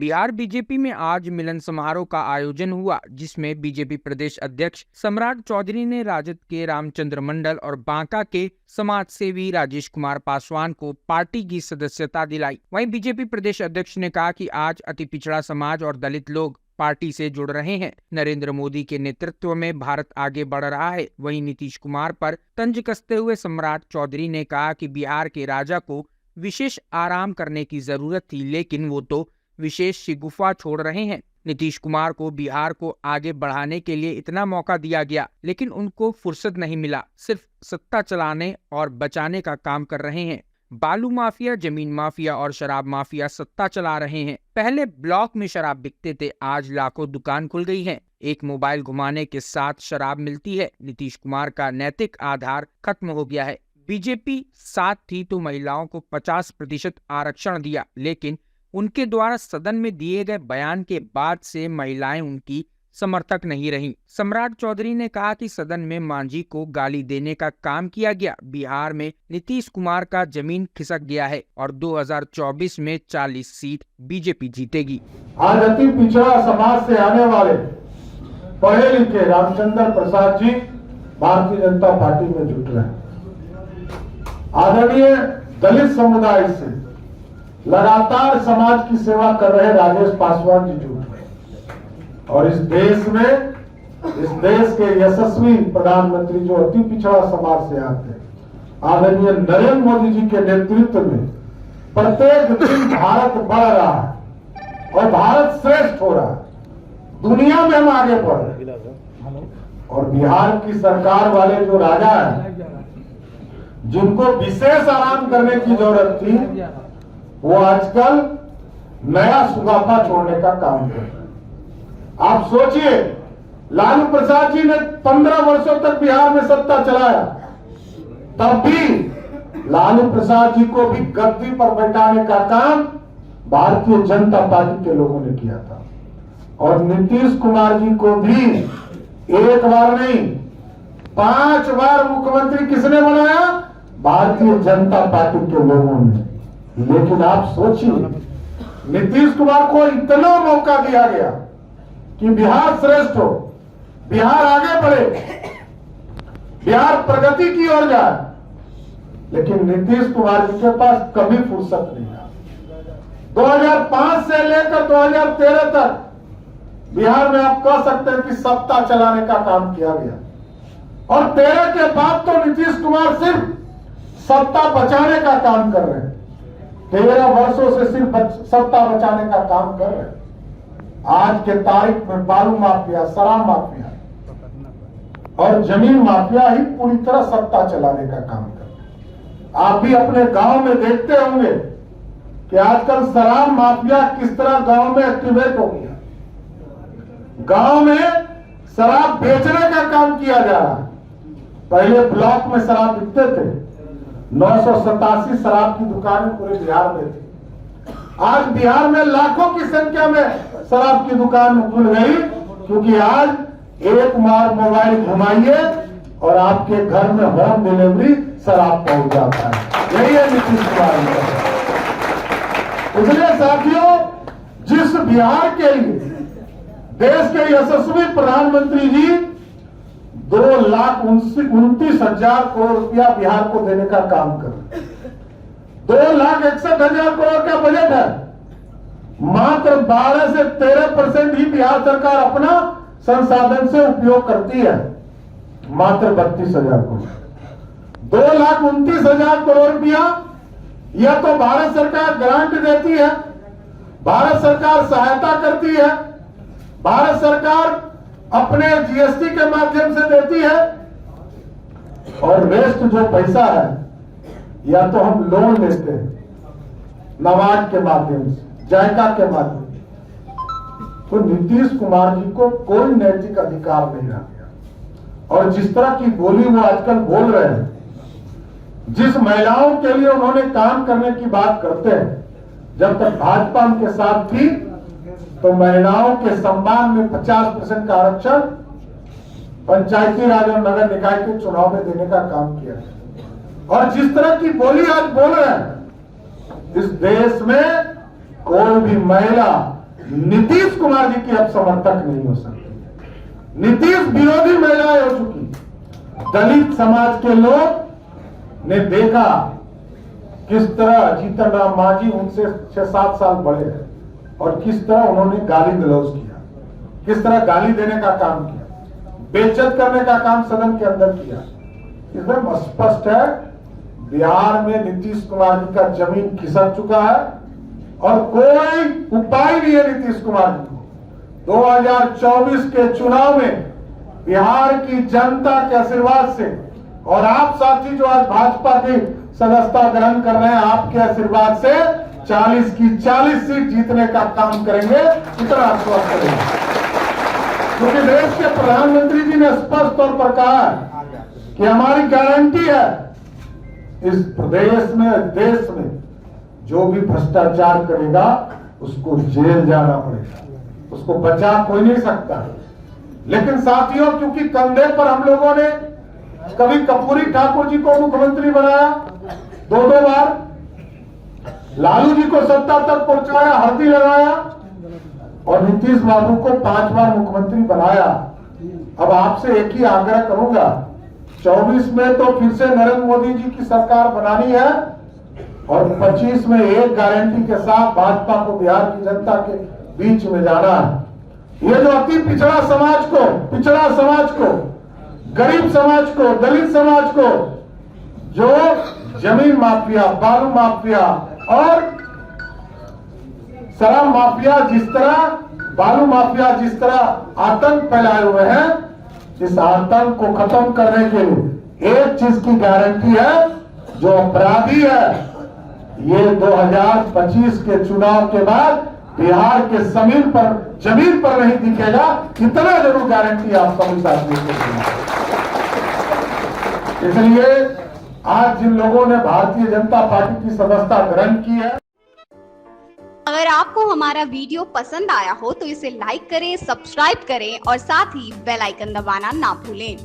Bihar BJP में आज मिलन समारोह का आयोजन हुआ, जिसमें बीजेपी प्रदेश अध्यक्ष सम्राट चौधरी ने राजद के रामचंद्र मंडल और बांका के समाज सेवी राजेश कुमार पासवान को पार्टी की सदस्यता दिलाई। वहीं बीजेपी प्रदेश अध्यक्ष ने कहा कि आज अति पिछड़ा समाज और दलित लोग पार्टी से जुड़ रहे हैं। नरेंद्र मोदी के नेतृत्व में भारत आगे बढ़ रहा है। वहीं नीतीश कुमार पर तंज कसते हुए सम्राट चौधरी ने कहा कि बिहार के राजा को विशेष आराम करने की जरूरत थी, लेकिन वो तो विशेष शिगुफा छोड़ रहे हैं। नीतीश कुमार को बिहार को आगे बढ़ाने के लिए इतना मौका दिया गया, लेकिन उनको फुर्सत नहीं मिला। सिर्फ सत्ता चलाने और बचाने का काम कर रहे हैं। बालू माफिया, जमीन माफिया और शराब माफिया सत्ता चला रहे हैं। पहले ब्लॉक में शराब बिकते थे, आज लाखों दुकान खुल गई हैं। एक मोबाइल घुमाने के साथ शराब मिलती है। नीतीश कुमार का नैतिक आधार खत्म हो गया है। बीजेपी साथ थी तो महिलाओं को 50% आरक्षण दिया, लेकिन उनके द्वारा सदन में दिए गए बयान के बाद से महिलाएं उनकी समर्थक नहीं रहीं। सम्राट चौधरी ने कहा कि सदन में मांझी को गाली देने का काम किया गया। बिहार में नीतीश कुमार का जमीन खिसक गया है और 2024 में 40 सीट बीजेपी जीतेगी। आज अति पिछड़ा समाज से आने वाले पढ़े लिखे रामचंद्र प्रसाद जी भारतीय जनता पार्टी में जुट रहे हैं। आदरणीय दलित समुदाय से लगातार समाज की सेवा कर रहे राजेश पासवान जी जुट रहे हैं। और इस देश के यशस्वी प्रधानमंत्री जो अति पिछड़ा समाज से आते हैं, आदरणीय नरेंद्र मोदी जी के नेतृत्व में प्रत्येक दिन भारत बढ़ रहा है और भारत श्रेष्ठ हो रहा है। दुनिया में हम आगे बढ़ रहे हैं। और बिहार की सरकार वाले जो राजा हैं, जिनको विशेष आराम करने की जरूरत थी, वो आजकल नया सुगापा छोड़ने का काम कर रहे हैं। आप सोचिए, लालू प्रसाद जी ने 15 वर्षों तक बिहार में सत्ता चलाया, तब भी लालू प्रसाद जी को भी गद्दी पर बैठाने का काम भारतीय जनता पार्टी के लोगों ने किया था। और नीतीश कुमार जी को भी एक बार नहीं 5 बार मुख्यमंत्री किसने बनाया? भारतीय जनता पार्टी के लोगों ने। लेकिन आप सोचिए, नीतीश कुमार को इतना मौका दिया गया कि बिहार श्रेष्ठ हो, बिहार आगे बढ़े, बिहार प्रगति की ओर जाए, लेकिन नीतीश कुमार जी के पास कभी फुर्सत नहीं था। 2005 से लेकर 2013 तक बिहार में आप कह सकते हैं कि सत्ता चलाने का काम किया गया। और 13 के बाद तो नीतीश कुमार सिर्फ सत्ता बचाने का काम कर रहे हैं। 13 वर्षों से सिर्फ सत्ता बचाने का काम कर रहे हैं। आज के तारीख में बालू माफिया, शराब माफिया और जमीन माफिया ही पूरी तरह सत्ता चलाने का काम कर रहे हैं। आप भी अपने गांव में देखते होंगे कि आजकल शराब माफिया किस तरह गांव में एक्टिवेट हो गया। गांव में शराब बेचने का काम किया जा रहा है। पहले ब्लॉक में शराब बिकते थे, 987 शराब की दुकानें पूरे बिहार में थी। आज बिहार में लाखों की संख्या में शराब की दुकान खुल गई, क्योंकि आज एक बार मोबाइल घुमाइए और आपके घर में होम डिलीवरी शराब पहुंच जाता है। यही है नीतीश कुमार। इसलिए साथियों, जिस बिहार के लिए देश के यशस्वी प्रधानमंत्री जी 2,29,000 करोड़ रुपया बिहार को देने का काम कर रहे हैं। 2,61,000 करोड़ का बजट है। मात्र 12 से 13% ही बिहार सरकार अपना संसाधन से उपयोग करती है। मात्र 32,000 करोड़, 2,29,000 करोड़ रुपया यह तो भारत सरकार ग्रांट देती है, भारत सरकार सहायता करती है, भारत सरकार अपने जीएसटी के माध्यम से देती है। और रेस्ट जो पैसा है, या तो हम लोन लेते हैं नबार्ड के माध्यम से, जायका के माध्यम से। तो नीतीश कुमार जी को कोई नैतिक अधिकार नहीं रह गया। और जिस तरह की बोली वो आजकल बोल रहे हैं, जिस महिलाओं के लिए उन्होंने काम करने की बात करते हैं, जब तक भाजपा उनके साथ थी तो महिलाओं के सम्मान में 50% का आरक्षण पंचायती राज और नगर निकाय के चुनाव में देने का काम किया। और जिस तरह की बोली आज बोल रहे हैं, इस देश में कोई भी महिला नीतीश कुमार जी की अब समर्थक नहीं हो सकती। नीतीश विरोधी महिलाएं हो चुकी। दलित समाज के लोग ने देखा किस तरह जीतन राम मांझी उनसे 6-7 साल बड़े हैं और किस तरह उन्होंने गाली गलौज किया, किस तरह गाली देने का काम किया, बेइज्जत करने का काम सदन के अंदर किया। एकदम स्पष्ट है, बिहार में नीतीश कुमार जी का जमीन खिसक चुका है और कोई उपाय नहीं है नीतीश कुमार जी को। 2024 के चुनाव में बिहार की जनता के आशीर्वाद से और आप साथी जो आज भाजपा की सदस्यता ग्रहण कर रहे हैं, आपके आशीर्वाद से 40 की 40 सीट जीतने का काम करेंगे, इतना आश्वस्त करेंगे। क्योंकि देश के प्रधानमंत्री जी ने स्पष्ट तौर पर कहा कि हमारी गारंटी है इस प्रदेश में, देश में जो भी भ्रष्टाचार करेगा उसको जेल जाना पड़ेगा, उसको बचा कोई नहीं सकता। लेकिन साथियों, क्योंकि कंधे पर हम लोगों ने कभी कर्पूरी ठाकुर जी को मुख्यमंत्री बनाया 2-2 बार, लालू जी को सत्ता तक पहुंचाया, हल्दी लगाया, और नीतीश बाबू को 5 बार मुख्यमंत्री बनाया। अब आपसे एक ही आग्रह करूंगा, 24 में तो फिर से नरेंद्र मोदी जी की सरकार बनानी है और 25 में एक गारंटी के साथ भाजपा को बिहार की जनता के बीच में जाना है। ये जो अति पिछड़ा समाज को, गरीब समाज को, दलित समाज को, जो जमीन माफिया, बालू माफिया और शराब माफिया बालू माफिया जिस तरह आतंक फैलाए हुए हैं, इस आतंक को खत्म करने के लिए एक चीज की गारंटी है, जो अपराधी है ये 2025 के चुनाव के बाद बिहार के जमीन पर नहीं दिखेगा। इतना जरूर गारंटी आप सभी साथियों को देना। इसलिए आज जिन लोगों ने भारतीय जनता पार्टी की सदस्यता ग्रहण की है, अगर आपको हमारा वीडियो पसंद आया हो तो इसे लाइक करें, सब्सक्राइब करें और साथ ही बेल आइकन दबाना ना भूलें।